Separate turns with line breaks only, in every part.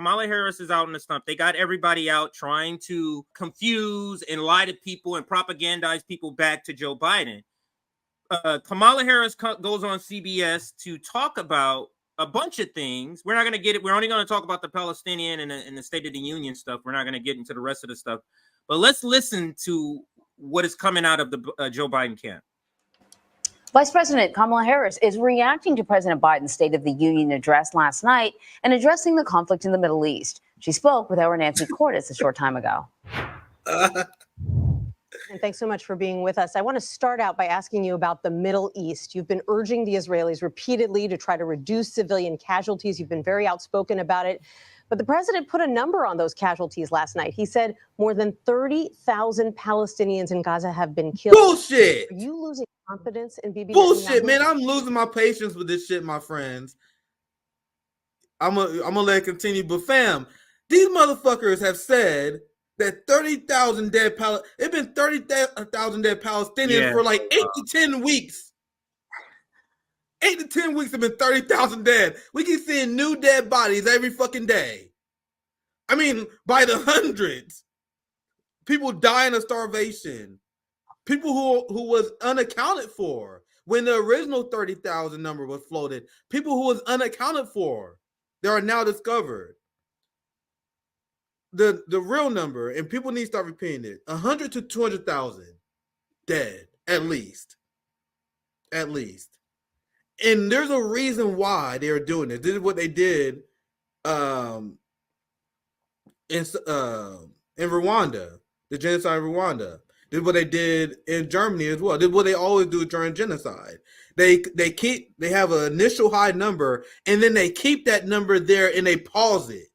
Kamala Harris is out in the stump. They got everybody out trying to confuse and lie to people and propagandize people back to Joe Biden. Kamala Harris goes on CBS to talk about a bunch of things. We're not going to get it. We're only going to talk about the Palestinian and the State of the Union stuff. We're not going to get into the rest of the stuff. But let's listen to what is coming out of the Joe Biden camp.
Vice President Kamala Harris is reacting to President Biden's State of the Union address last night and addressing the conflict in the Middle East. She spoke with our Nancy Cordes a short time ago.
And thanks so much for being with us. I want to start out by asking you about the Middle East. You've been urging the Israelis repeatedly to try to reduce civilian casualties. You've been very outspoken about it. But the president put a number on those casualties last night. He said more than 30,000 Palestinians in Gaza have been killed.
Bullshit.
Are you losing confidence in Bibi
Bullshit,
Netanyahu?
man. I'm losing my patience with this shit, my friends. I'm gonna let it continue. But fam, these motherfuckers have said that 30,000 dead it's been 30,000 dead Palestinians for like 8 to 10 weeks. 8 to 10 weeks have been 30,000 dead. We keep seeing new dead bodies every fucking day. I mean, by the hundreds. People dying of starvation. People who was unaccounted for when the original 30,000 number was floated. People who was unaccounted for. They are now discovered. The real number, and people need to start repeating it, 100 to 200,000 dead, at least. At least. And there's a reason why they are doing this. This is what they did in Rwanda, the genocide in Rwanda. This is what they did in Germany as well. This is what they always do during genocide. They have an initial high number, and then they keep that number there and they pause it.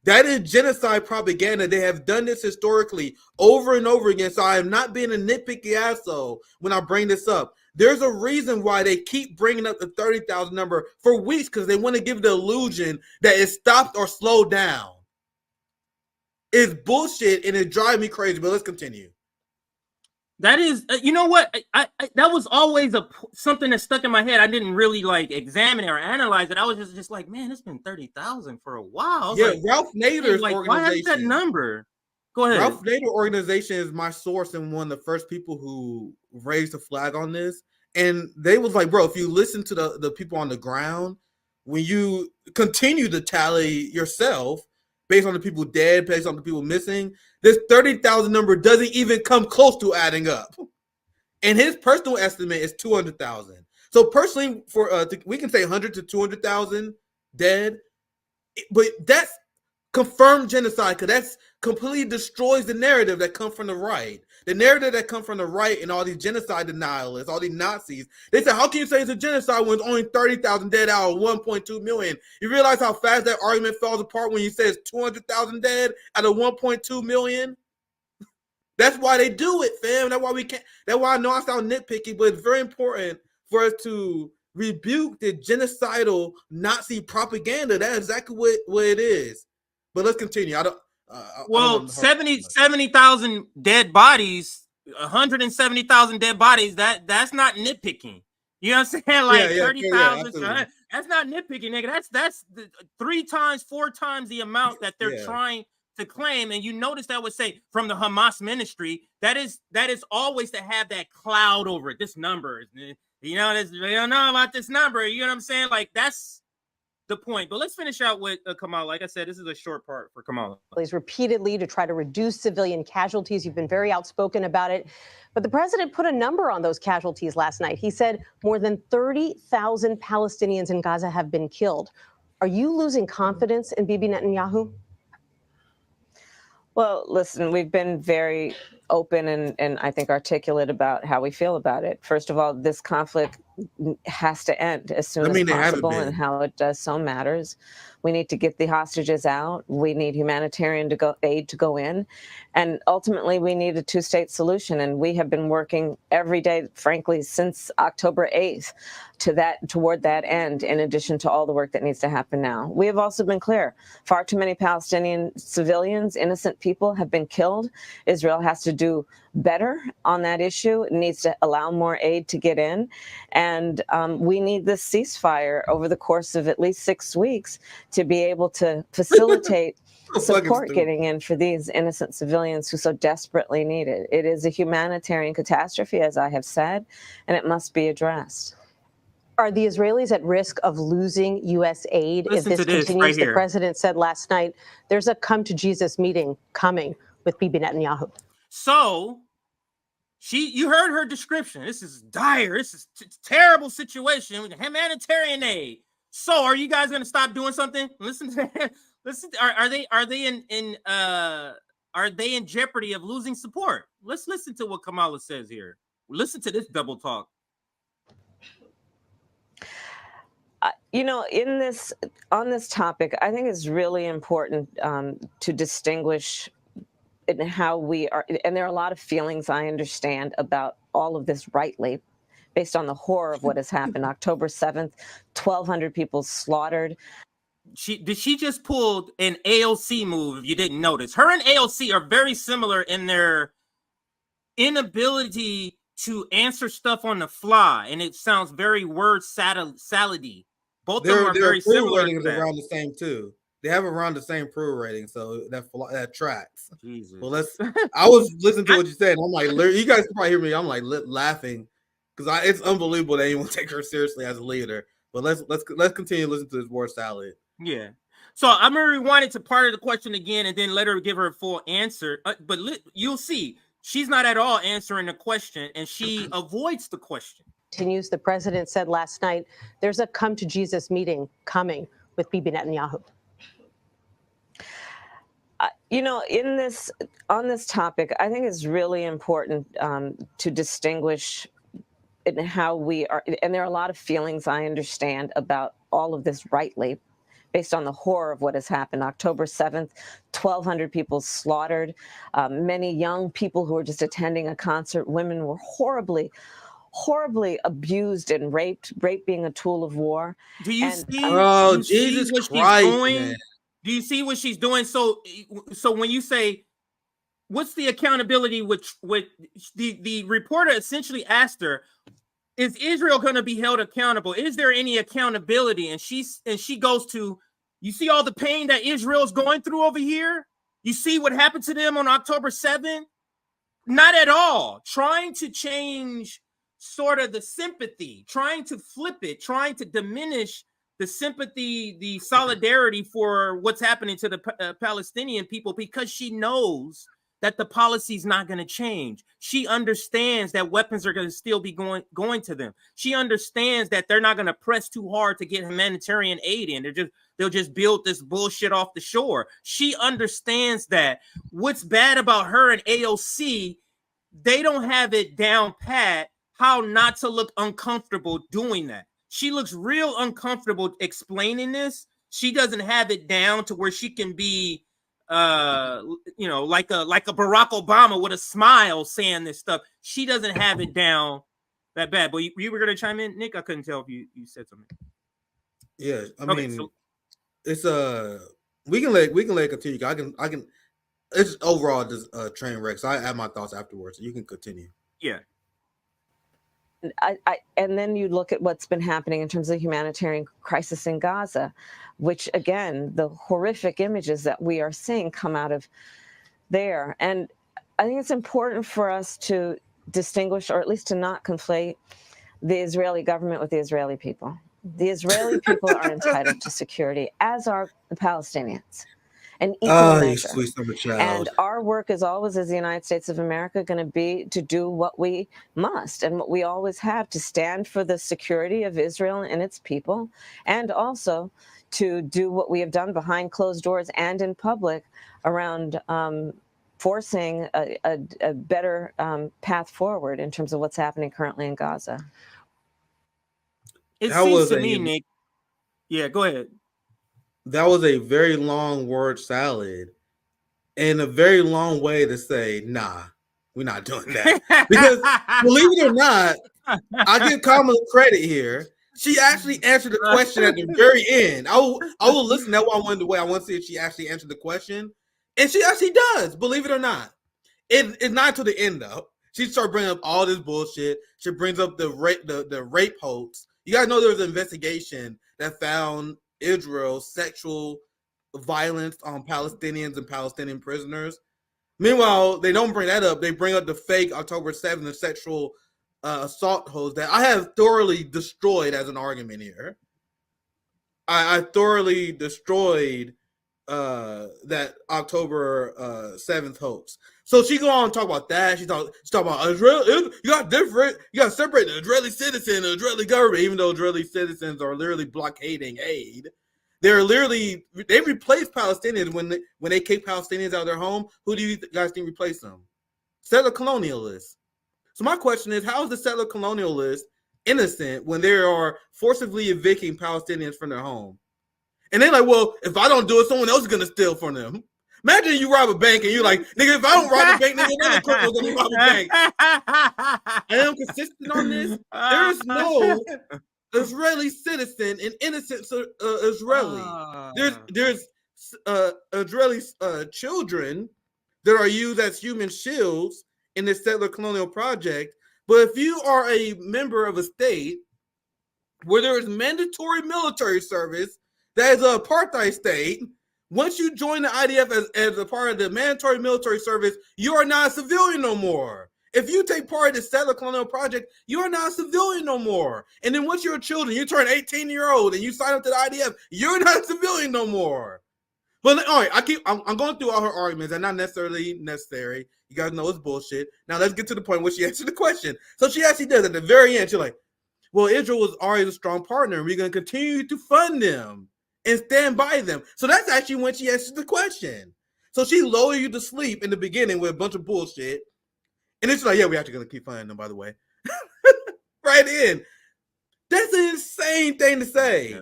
That is genocide propaganda. They have done this historically over and over again. So I am not being a nitpicky asshole when I bring this up. There's a reason why they keep bringing up the 30,000 number for weeks, because they want to give the illusion that it stopped or slowed down. It's bullshit and it drives me crazy, but let's continue.
That is, you know what? I that was always something that stuck in my head. I didn't really like examine it or analyze it. I was just like, man, it's been 30,000 for a while.
Yeah,
like,
Ralph Nader's
like,
organization.
Why is that number? Go ahead.
Ralph Nader organization is my source and one of the first people who raised a flag on this. And they was like, bro, if you listen to the people on the ground, when you continue to tally yourself based on the people dead, based on the people missing, this 30,000 number doesn't even come close to adding up. And his personal estimate is 200,000. So personally, for we can say 100 to 200,000 dead, but that's confirmed genocide, because that's completely destroys the narrative that comes from the right. The narrative that comes from the right and all these genocide denialists, all these Nazis, they say, how can you say it's a genocide when it's only 30,000 dead out of 1.2 million? You realize how fast that argument falls apart when you say it's 200,000 dead out of 1.2 million? That's why they do it, fam. That's why we can't. That's why I know I sound nitpicky, but it's very important for us to rebuke the genocidal Nazi propaganda. That's exactly what it is. But let's continue.
Well, 70,000 dead bodies, 170,000 dead bodies. That's not nitpicking. You know what I'm saying? Like 30,000. That's not nitpicking, nigga. That's 3 times, 4 times the amount that they're trying to claim. And you notice that would say from the Hamas ministry, that is always to have that cloud over it. This number, you know, they don't know about this number. You know what I'm saying? Like, that's the point. But let's finish out with Kamala. Like I said, this is a short part for Kamala.
He's repeatedly to try to reduce civilian casualties. You've been very outspoken about it. But the president put a number on those casualties last night. He said more than 30,000 Palestinians in Gaza have been killed. Are you losing confidence in Bibi Netanyahu?
Well, listen, we've been very open and I think articulate about how we feel about it. First of all, this conflict has to end as soon as possible, and how it does so matters. We need to get the hostages out. We need humanitarian aid to go in. And ultimately, we need a 2-state solution. And we have been working every day, frankly, since October 8th toward that end, in addition to all the work that needs to happen now. We have also been clear. Far too many Palestinian civilians, innocent people, have been killed. Israel has to do better on that issue. It needs to allow more aid to get in. And we need this ceasefire over the course of at least 6 weeks to be able to facilitate support getting in for these innocent civilians who so desperately need it. It is a humanitarian catastrophe, as I have said, and it must be addressed.
Are the Israelis at risk of losing U.S. aid if this continues?
Right
the president said last night there's a come to Jesus meeting coming with Bibi Netanyahu.
So you heard her description. This is dire. This is terrible situation with humanitarian aid. So are you guys going to stop doing something? Listen to that. Listen. Are they in jeopardy of losing support? Let's listen to what Kamala says here. Listen to this double talk.
On this topic, I think it's really important to distinguish in how we are, and there are a lot of feelings I understand about all of this rightly, based on the horror of what has happened. October 7th, 1,200 people slaughtered.
She just pulled an AOC move, if you didn't notice. Her and AOC are very similar in their inability to answer stuff on the fly, and it sounds very word salad-y. Both of them are very similar.
Their ratings around the same too. They have around the same approval rating, so that tracks.
Jesus.
Well, I was listening to what you said. And I'm like, you guys can probably hear me. I'm like laughing because it's unbelievable that anyone take her seriously as a leader. But let's continue listening to this word salad.
Yeah. So I'm gonna rewind it to part of the question again, and then let her give her a full answer. But you'll see she's not at all answering the question, and she avoids the question.
Continues. The president said last night there's a come to Jesus meeting coming with Bibi Netanyahu.
On this topic, I think it's really important to distinguish in how we are, and there are a lot of feelings I understand about all of this rightly, based on the horror of what has happened. October 7th, 1,200 people slaughtered, many young people who were just attending a concert. Women were horribly abused and raped being a tool of war.
Do you see?
Oh, Jesus Christ, man.
Do you see what she's doing? So when you say, what's the accountability? Which the reporter essentially asked her, is Israel going to be held accountable? Is there any accountability? And she goes to, you see all the pain that Israel's going through over here? You see what happened to them on October 7th? Not at all. Trying to change sort of the sympathy, trying to flip it, trying to diminish the sympathy, the solidarity for what's happening to the Palestinian people, because she knows that the policy is not going to change. She understands that weapons are going to still be going to them. She understands that they're not going to press too hard to get humanitarian aid in. They'll just build this bullshit off the shore. She understands that. What's bad about her and AOC, they don't have it down pat how not to look uncomfortable doing that. She looks real uncomfortable explaining this. She doesn't have it down to where she can be, like a Barack Obama with a smile saying this stuff. She doesn't have it down that bad. But you were gonna chime in, Nick? I couldn't tell if you said something.
Yeah, I mean, it's we can let it continue. I can. It's overall just train wreck. So I have my thoughts afterwards. So you can continue.
Yeah.
And then you look at what's been happening in terms of the humanitarian crisis in Gaza, which, again, the horrific images that we are seeing come out of there. And I think it's important for us to distinguish, or at least to not conflate, the Israeli government with the Israeli people. The Israeli people are entitled to security, as are the Palestinians. An equal measure. And our work is always, as the United States of America, going to be to do what we must and what we always have, to stand for the security of Israel and its people, and also to do what we have done behind closed doors and in public around forcing a better path forward in terms of what's happening currently in Gaza.
It seems to me, Nick. Yeah, go ahead.
That was a very long word salad and a very long way to say, nah, we're not doing that. Because believe it or not, I give Kamala credit here. She actually answered the question at the very end. I will listen. That's why I wanted to wait. I want to see if she actually answered the question. And she actually does, believe it or not. It's not to the end, though. She started bringing up all this bullshit. She brings up the rape hoax. You guys know there was an investigation that found Israel's sexual violence on Palestinians and Palestinian prisoners. Meanwhile, they don't bring that up. They bring up the fake October 7th sexual assault hoax that I have thoroughly destroyed as an argument here. I thoroughly destroyed that October 7th hoax. So she go on and talk about that. She talk about Israel. You got to separate the Israeli citizen and the Israeli government, even though Israeli citizens are literally blockading aid. They replace Palestinians when they kick Palestinians out of their home. Who do you guys think replace them? Settler colonialists. So my question is, how is the settler colonialist innocent when they are forcibly evicting Palestinians from their home? And they're like, well, if I don't do it, someone else is going to steal from them. Imagine you rob a bank and you're like, nigga, if I don't rob a bank, nigga, another criminal's going to rob a bank. I am consistent on this. There is no Israeli citizen, an innocent Israeli. There's Israeli children that are used as human shields in this settler colonial project. But if you are a member of a state where there is mandatory military service, that is an apartheid state, once you join the IDF as a part of the mandatory military service, you are not a civilian no more. If you take part in the settler colonial project, you are not a civilian no more. And then once you're a children, you turn 18-year-old and you sign up to the IDF, you're not a civilian no more. But all right, I'm going through all her arguments. They're not necessarily necessary. You guys know it's bullshit. Now let's get to the point where she answered the question. So she actually does at the very end. She's like, well, Israel was already a strong partner, and we're going to continue to fund them and stand by them. So that's actually when she answers the question. So she lowered you to sleep in the beginning with a bunch of bullshit. And it's like, yeah, we're actually going to keep funding them, by the way. Right in. That's an insane thing to say.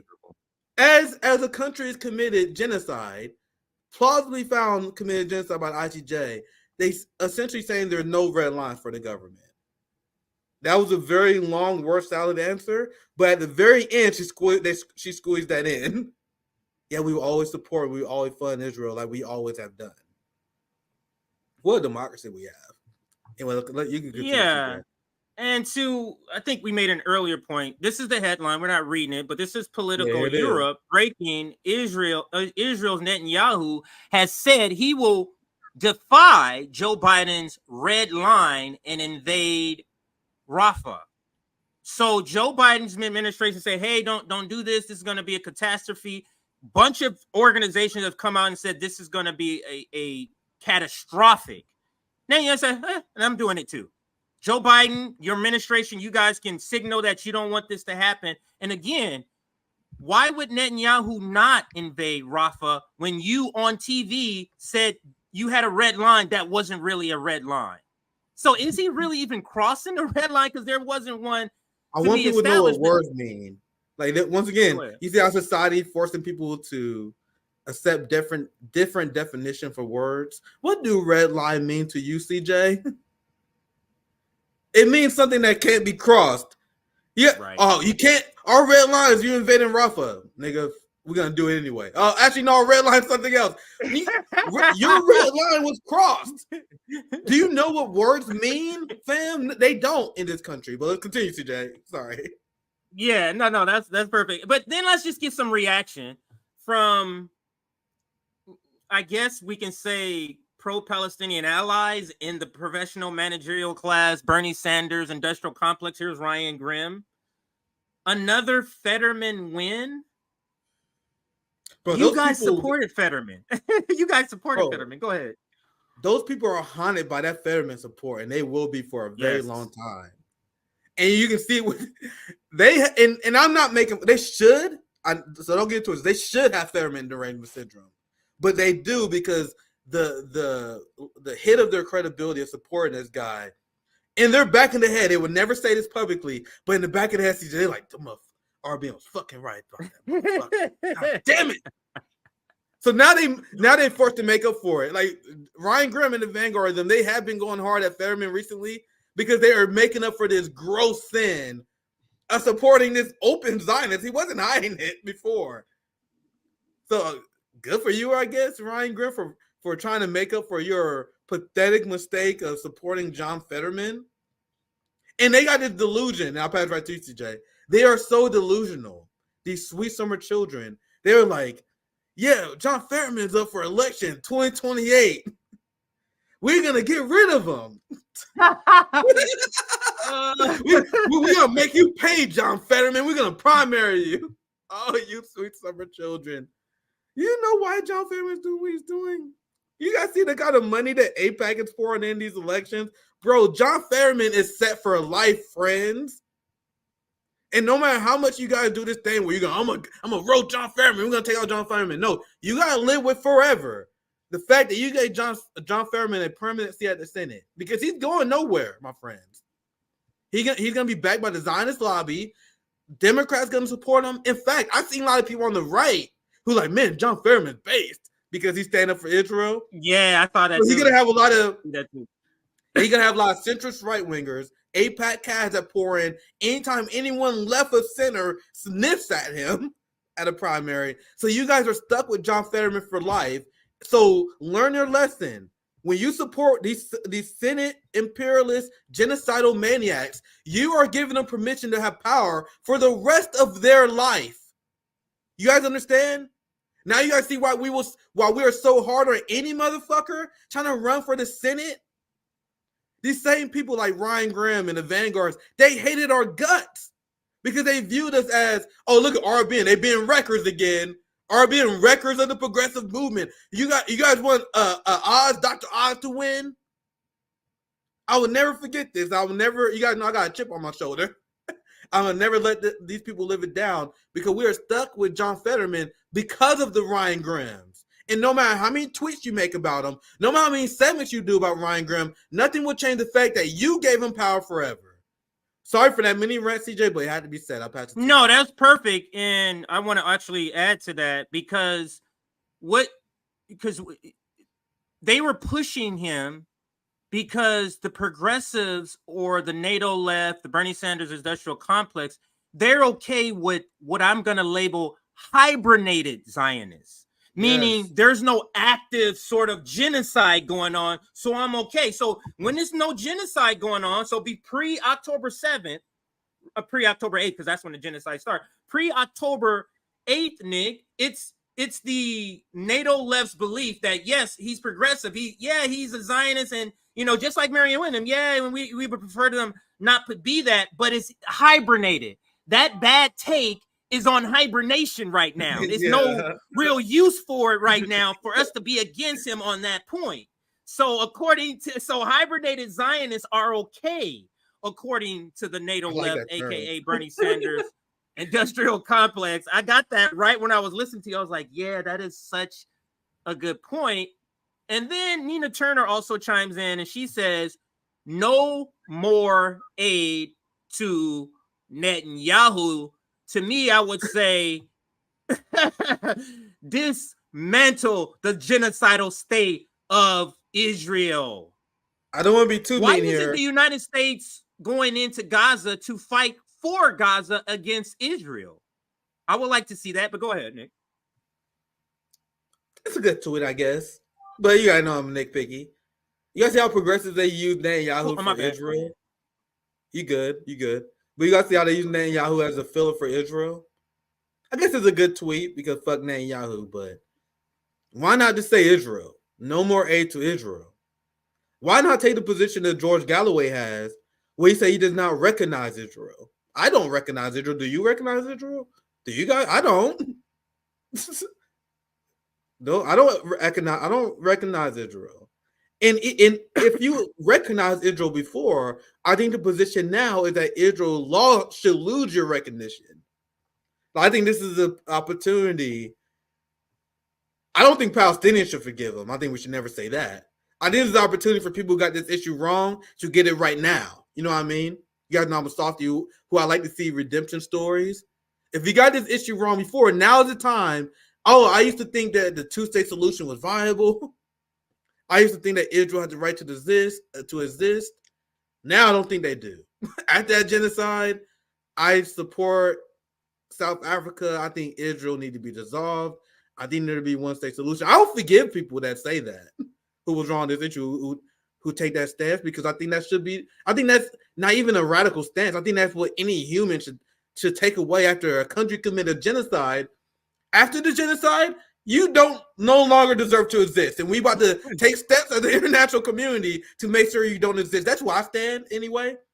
As a country is committed genocide, plausibly found committed genocide by the ICJ, they essentially saying there are no red lines for the government. That was a very long, word salad answer, but at the very end, she squeezed that in. Yeah, we will always support, we will always fund Israel like we always have done. What a democracy we have. Anyway, you can continue.
Yeah. And I think we made an earlier point. This is the headline. We're not reading it, but this is Political Europe breaking. Israel's Netanyahu has said he will defy Joe Biden's red line and invade Rafah. So Joe Biden's administration say, hey, don't do this. This is going to be a catastrophe. Bunch of organizations have come out and said this is going to be a catastrophic. Now you say, and I'm doing it too. Joe Biden, your administration, you guys can signal that you don't want this to happen. And again, why would Netanyahu not invade Rafah when you on TV said you had a red line that wasn't really a red line? So is he really even crossing the red line? Because there wasn't one.
I want people to know what words mean. Like once again, you see our society forcing people to accept different definition for words. What do red line mean to you, CJ? It means something that can't be crossed. Yeah. Right. Oh, you can't. Our red line is you invading Rafah, nigga. We're gonna do it anyway. Oh, actually, no. Red line is something else. Your red line was crossed. Do you know what words mean, fam? They don't in this country. But let's continue, CJ. Sorry.
Yeah. No. That's perfect. But then let's just get some reaction from, I guess we can say, pro-Palestinian allies in the professional managerial class, Bernie Sanders, industrial complex. Here's Ryan Grimm. Another Fetterman win. Bro, you guys supported Fetterman. You guys supported Fetterman. Go ahead.
Those people are haunted by that Fetterman support, and they will be for a very long time. And you can see with and I'm not making. They should. So don't get to it. They should have Fetterman derangement syndrome, but they do because the hit of their credibility of supporting this guy, in their back of the head, they would never say this publicly, but in the back of the head, they're like, RBN was fucking right about that. God damn it. So now they forced to make up for it. Like Ryan Grimm and the Vanguard, they have been going hard at Fetterman recently because they are making up for this gross sin of supporting this open Zionist. He wasn't hiding it before. So good for you, I guess, Ryan Grimm, for trying to make up for your pathetic mistake of supporting John Fetterman. And they got this delusion. And I'll pass right to you, CJ. They are so delusional. These sweet summer children. They're like, yeah, John Fetterman's up for election 2028. We're going to get rid of him. We're going to make you pay, John Fetterman. We're going to primary you. Oh, you sweet summer children. You know why John Fetterman's doing what he's doing? You guys see the kind of money that AIPAC is pouring in these elections? Bro, John Fetterman is set for life, friends. And no matter how much you guys do this thing where you're going, I'm going to roll John Fetterman. We're going to take out John Fetterman. No, you got to live with forever the fact that you gave John Fetterman a permanent seat at the Senate, because he's going nowhere, my friends. He's going to be backed by the Zionist lobby. Democrats going to support him. In fact, I've seen a lot of people on the right who like, man, John Fetterman's based because he's standing up for Israel.
Yeah, I thought that.
So he's going to have a lot of centrist right-wingers, AIPAC cats that pour in anytime anyone left of center sniffs at him at a primary. So you guys are stuck with John Fetterman for life. So learn your lesson. When you support these Senate imperialist genocidal maniacs, you are giving them permission to have power for the rest of their life. You guys understand? Now you guys see why we are so hard on any motherfucker trying to run for the Senate. These same people like Ryan Graham and the Vanguards, they hated our guts because they viewed us as, oh, look at RBN, they being wreckers again. RBN wreckers of the progressive movement. You guys want Dr. Oz to win? I will never forget this. You guys know I got a chip on my shoulder. I will never let these people live it down because we are stuck with John Fetterman because of the Ryan Grahams. And no matter how many tweets you make about him, no matter how many segments you do about Ryan Graham, nothing will change the fact that you gave him power forever. Sorry for that mini rant, CJ, but it had to be said. I'll pass it to you.
No, that's perfect. And I want to actually add to that because they were pushing him because the progressives or the NATO left, the Bernie Sanders industrial complex, they're okay with what I'm going to label hibernated Zionists. Meaning there's no active sort of genocide going on, so I'm okay. So when there's no genocide going on, so be pre-October 7th, pre-October 8th, because that's when the genocide started. Pre-October 8th, Nick, it's the NATO left's belief that yes, he's progressive. He's a Zionist, and just like Marianne Wyndham, and we would prefer them not to be that, but it's hibernated. That bad take is on hibernation right now. There's no real use for it right now for us to be against him on that point. So hibernated Zionists are okay, according to the NATO left, aka Bernie Sanders industrial complex. I got that right when I was listening to you. I was like, yeah, that is such a good point. And then Nina Turner also chimes in and she says, no more aid to Netanyahu. To me, I would say dismantle the genocidal state of Israel.
I don't want to be too mean here.
Why isn't the United States going into Gaza to fight for Gaza against Israel? I would like to see that, but go ahead, Nick.
It's a good tweet, I guess. But you gotta know I'm nitpicky. You guys see how progressive they use Netanyahu for Israel? You good. But you guys see how they use Netanyahu as a filler for Israel? I guess it's a good tweet because fuck Netanyahu, but why not just say Israel? No more aid to Israel. Why not take the position that George Galloway has where he say he does not recognize Israel? I don't recognize Israel. Do you recognize Israel? Do you guys? I don't. No, I don't recognize Israel. And if you recognize Israel before, I think the position now is that Israel law should lose your recognition. I think this is an opportunity. I don't think Palestinians should forgive them. I think we should never say that. I think this is an opportunity for people who got this issue wrong to get it right now. You know what I mean? You guys know I'm a softie who I like to see redemption stories. If you got this issue wrong before, now is the time. Oh, I used to think that the two-state solution was viable. I used to think that Israel had the right to exist. Now I don't think they do. After that genocide, I support South Africa. I think Israel need to be dissolved. I think there to be one-state solution. I don't forgive people that say that. who was wrong this issue who take that stance, because I think that's not even a radical stance. I think that's what any human should take away after a country committed genocide. After the genocide, you don't no longer deserve to exist. And we about to take steps as the international community to make sure you don't exist. That's where I stand anyway.